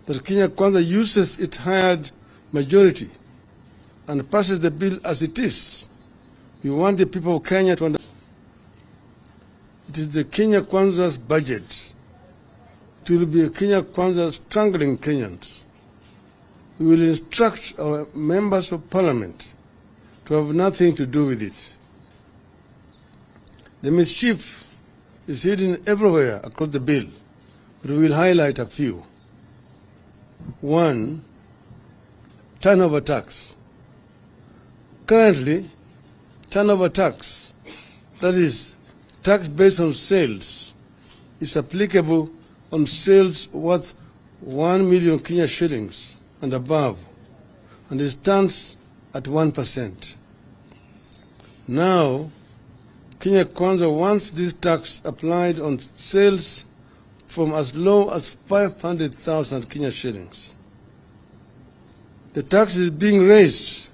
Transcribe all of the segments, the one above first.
that Kenya Kwanza uses its hired majority and passes the bill as it is. We want the people of Kenya to understand. It is the Kenya Kwanza's budget. It will be a Kenya Kwanza strangling Kenyans. We will instruct our members of parliament to have nothing to do with it. The mischief is hidden everywhere across the bill, but we will highlight a few. 1. Turnover tax. Currently, turnover tax, that is, tax based on sales, is applicable on sales worth 1 million Kenya shillings and above, and it stands at 1%. Now, Kenya Kwanza wants this tax applied on sales from as low as 500,000 Kenya shillings. The tax is being raised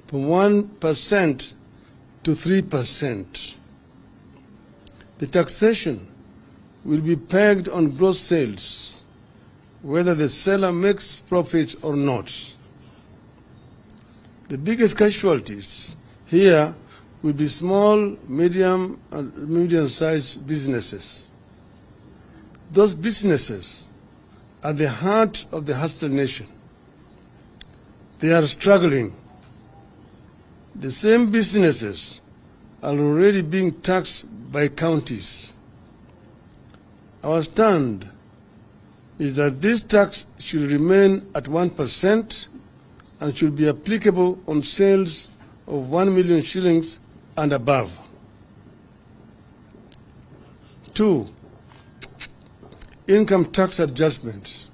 from 1% to 3%. The taxation will be pegged on gross sales, whether the seller makes profit or not. The biggest casualties here will be small, medium, and medium-sized businesses. Those businesses are the heart of the hustler nation. They are struggling. The same businesses are already being taxed by counties. Our stand is that this tax should remain at 1% and should be applicable on sales of 1 million shillings and above. 2. Income tax adjustment.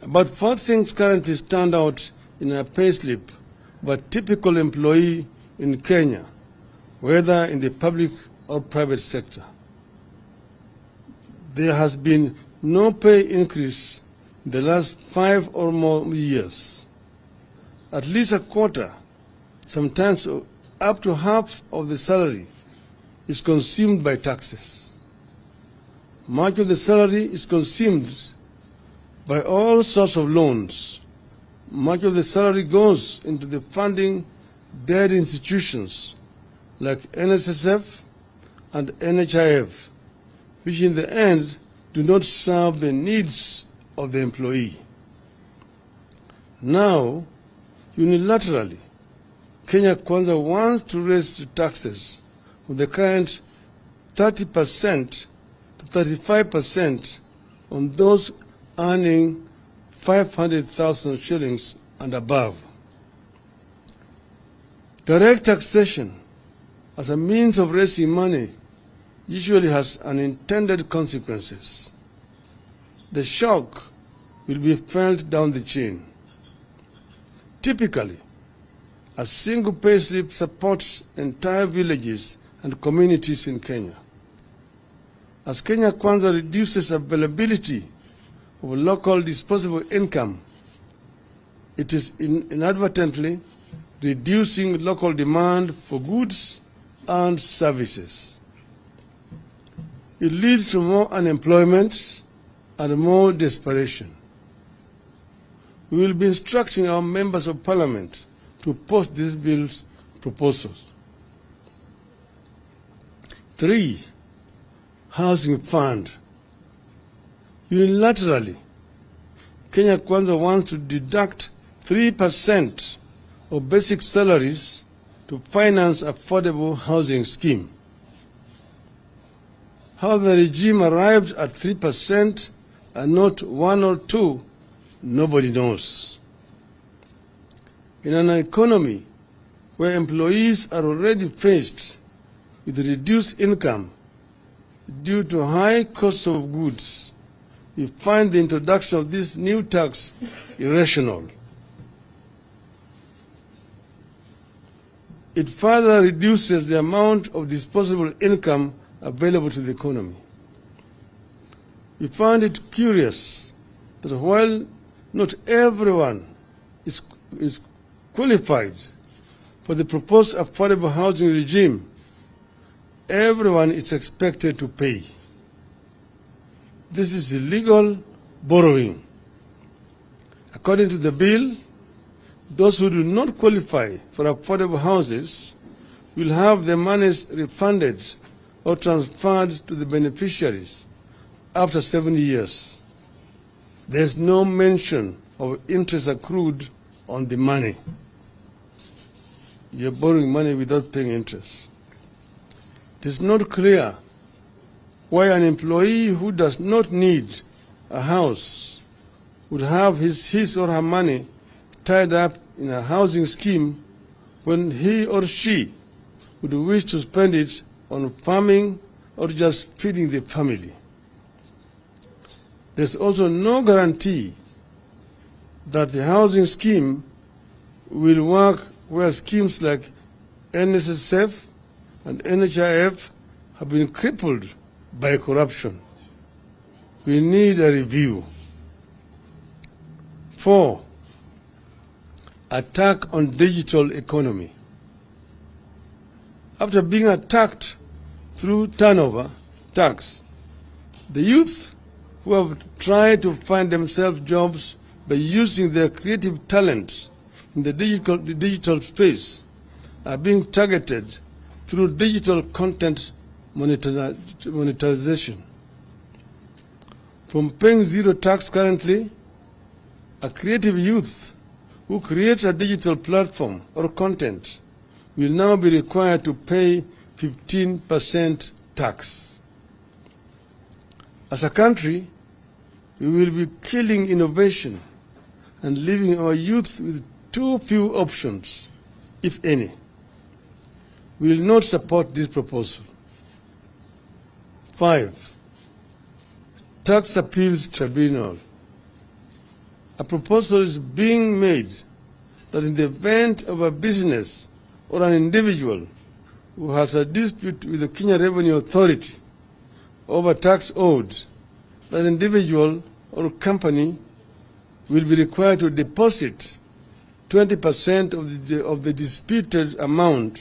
About 4 things currently stand out in a payslip of a typical employee in Kenya, whether in the public or private sector. There has been no pay increase in the last 5 or more years. At least a quarter, sometimes up to half of the salary, is consumed by taxes. Much of the salary is consumed by all sorts of loans. Much of the salary goes into the funding dead institutions like NSSF and NHIF, which in the end do not serve the needs of the employee. Now, unilaterally, Kenya Kwanza wants to raise the taxes from the current 30% to 35% on those earning 500,000 shillings and above. Direct taxation as a means of raising money usually has unintended consequences. The shock will be felt down the chain. Typically, a single payslip supports entire villages and communities in Kenya. As Kenya Kwanza reduces availability of local disposable income, it is inadvertently reducing local demand for goods and services. It leads to more unemployment and more desperation. We will be instructing our members of parliament to post this bill's proposals. 3. Housing fund. Unilaterally, Kenya Kwanza wants to deduct 3% of basic salaries to finance affordable housing scheme. How the regime arrived at 3% and not 1 or 2, nobody knows. In an economy where employees are already faced with reduced income due to high costs of goods, we find the introduction of this new tax irrational. It further reduces the amount of disposable income available to the economy. We find it curious that while not everyone is qualified for the proposed affordable housing regime, everyone is expected to pay. This is illegal borrowing. According to the bill, those who do not qualify for affordable houses will have their monies refunded or transferred to the beneficiaries after 7 years. There is no mention of interest accrued on the money. You're borrowing money without paying interest. It is not clear why an employee who does not need a house would have his or her money tied up in a housing scheme when he or she would wish to spend it on farming or just feeding the family. There's also no guarantee that the housing scheme will work where schemes like NSSF and NHIF have been crippled by corruption. We need a review. 4, attack on digital economy. After being attacked through turnover tax, the youth who have tried to find themselves jobs by using their creative talents in the digital space are being targeted through digital content monetization. From paying zero tax currently, a creative youth who creates a digital platform or content will now be required to pay 15% tax. As a country, we will be killing innovation and leaving our youth with too few options, if any. We will not support this proposal. 5, tax appeals tribunal. A proposal is being made that in the event of a business or an individual who has a dispute with the Kenya Revenue Authority over tax owed, that individual or company will be required to deposit 20% of the disputed amount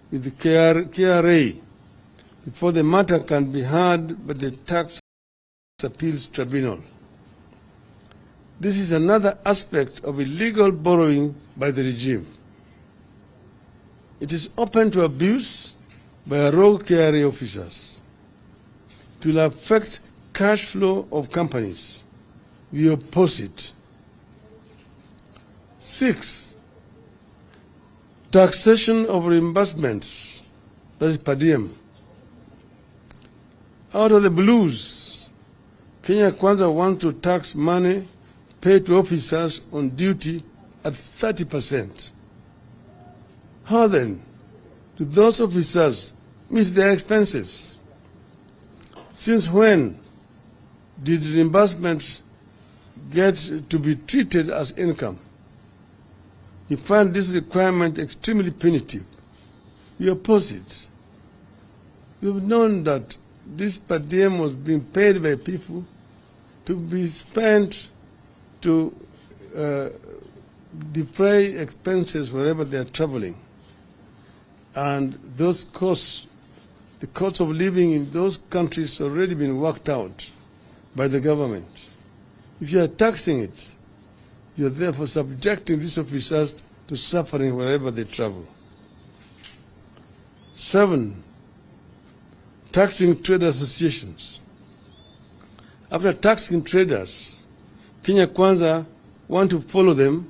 with the KRA before the matter can be heard by the Tax Appeals Tribunal. This is another aspect of illegal borrowing by the regime. It is open to abuse by rogue KRA officers. It will affect cash flow of companies. We oppose it. 6, taxation of reimbursements, that is per diem. Out of the blues, Kenya Kwanza wants to tax money paid to officers on duty at 30%. How then do those officers meet their expenses? Since when did reimbursements get to be treated as income? We find this requirement extremely punitive. We oppose it. We've known that this per diem was being paid by people to be spent to defray expenses wherever they are traveling. And those costs, the cost of living in those countries has already been worked out by the government. If you are taxing it, you are therefore subjecting these officers to suffering wherever they travel. 7, taxing trade associations. After taxing traders, Kenya Kwanza want to follow them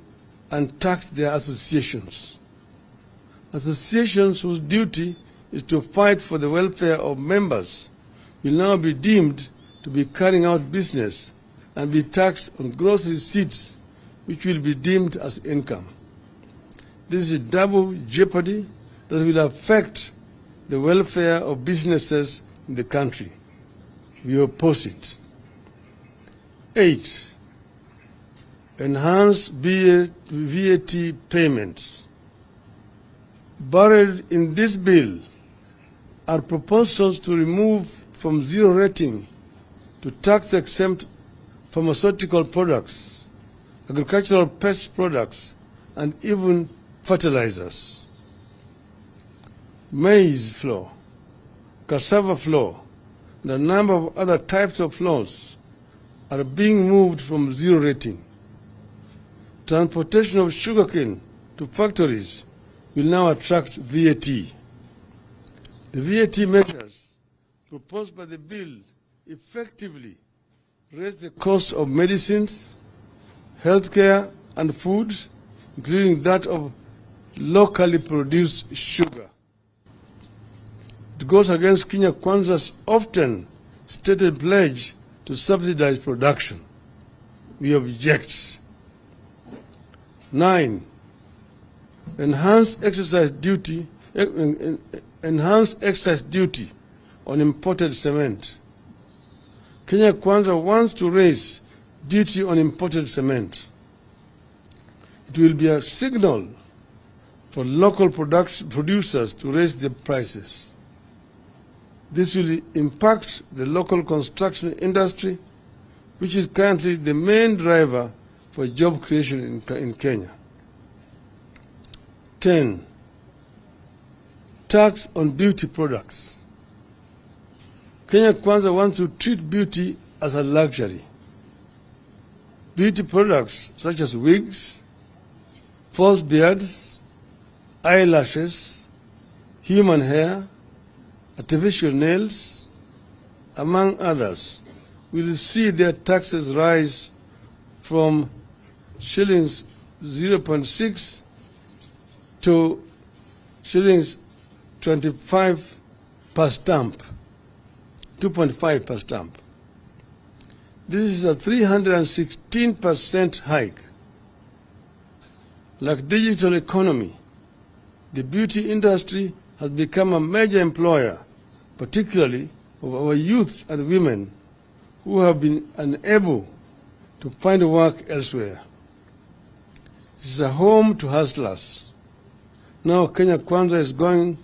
and tax their associations. Associations whose duty is to fight for the welfare of members will now be deemed to be carrying out business and be taxed on gross receipts, which will be deemed as income. This is a double jeopardy that will affect the welfare of businesses in the country. We oppose it. 8, enhanced VAT payments. Buried in this bill are proposals to remove from zero rating to tax-exempt pharmaceutical products, agricultural pest products, and even fertilizers. Maize flour, cassava flour, and a number of other types of flours are being moved from zero rating. transportation of sugarcane to factories will now attract VAT. The VAT measures proposed by the bill effectively raise the cost of medicines, healthcare, and food, including that of locally produced sugar. It goes against Kenya Kwanza's often stated pledge to subsidize production. We object. 9. Enhanced excise duty on imported cement. Kenya Kwanza wants to raise duty on imported cement. It will be a signal for local producers to raise their prices. This will impact the local construction industry, which is currently the main driver for job creation in Kenya. 10. Tax on beauty products. Kenya Kwanza wants to treat beauty as a luxury. Beauty products such as wigs, false beards, eyelashes, human hair, artificial nails, among others, will see their taxes rise from shillings 0.6 to shillings 25 per stamp, 2.5 per stamp. This is a 316% hike. Like digital economy, the beauty industry has become a major employer, particularly of our youth and women who have been unable to find work elsewhere. This is a home to hustlers. Now Kenya Kwanza is going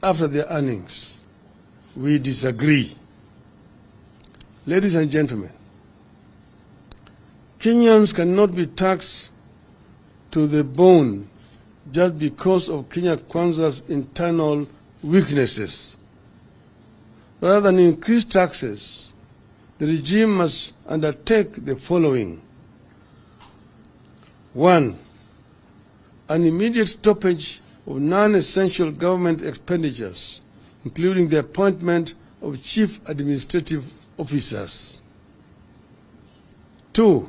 after their earnings. We disagree. Ladies and gentlemen, Kenyans cannot be taxed to the bone just because of Kenya Kwanza's internal weaknesses. Rather than increase taxes, the regime must undertake the following. 1. An immediate stoppage of non-essential government expenditures, including the appointment of chief administrative officers. 2.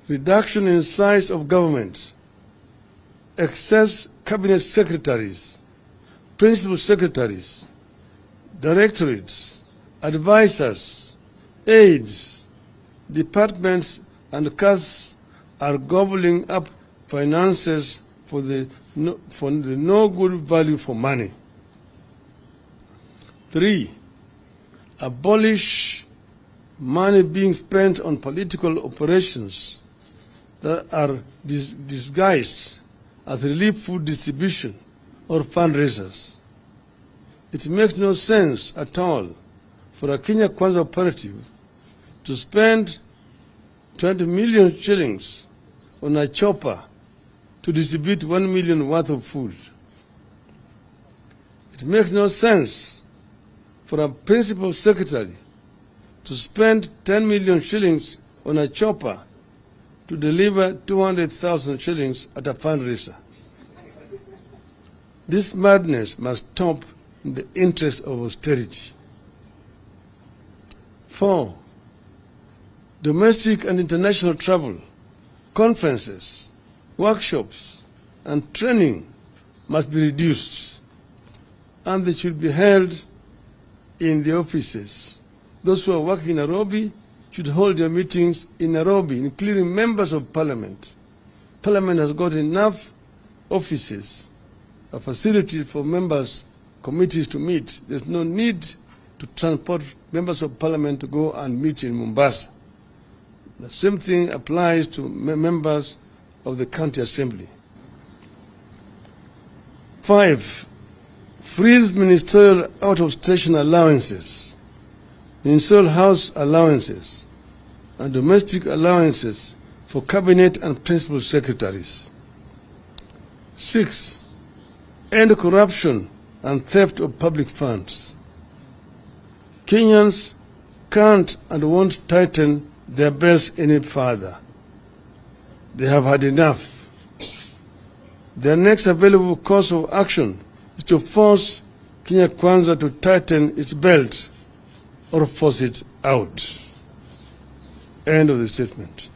Reduction in size of government, excess cabinet secretaries, principal secretaries, directorates, advisors, aides, departments, and castes are gobbling up finances for the no good value for money. 3. Abolish money being spent on political operations that are disguised as relief food distribution or fundraisers. It makes no sense at all for a Kenya Kwanza operative to spend 20 million shillings on a chopper to distribute 1 million worth of food. It makes no sense for a principal secretary to spend 10 million shillings on a chopper to deliver 200,000 shillings at a fundraiser. This madness must stop in the interest of austerity. 4. Domestic and international travel, conferences, workshops, and training must be reduced, and they should be held in the offices. Those who are working in Nairobi should hold their meetings in Nairobi, including members of parliament. Parliament has got enough offices, a facility for members, committees to meet. There's no need to transport members of parliament to go and meet in Mombasa. The same thing applies to members of the county assembly. 5. Freeze ministerial out-of-station allowances, ministerial house allowances, and domestic allowances for cabinet and principal secretaries. 6. End corruption and theft of public funds. Kenyans can't and won't tighten their belts any further. They have had enough. Their next available course of action is to force Kenya Kwanza to tighten its belt or force it out. End of the statement.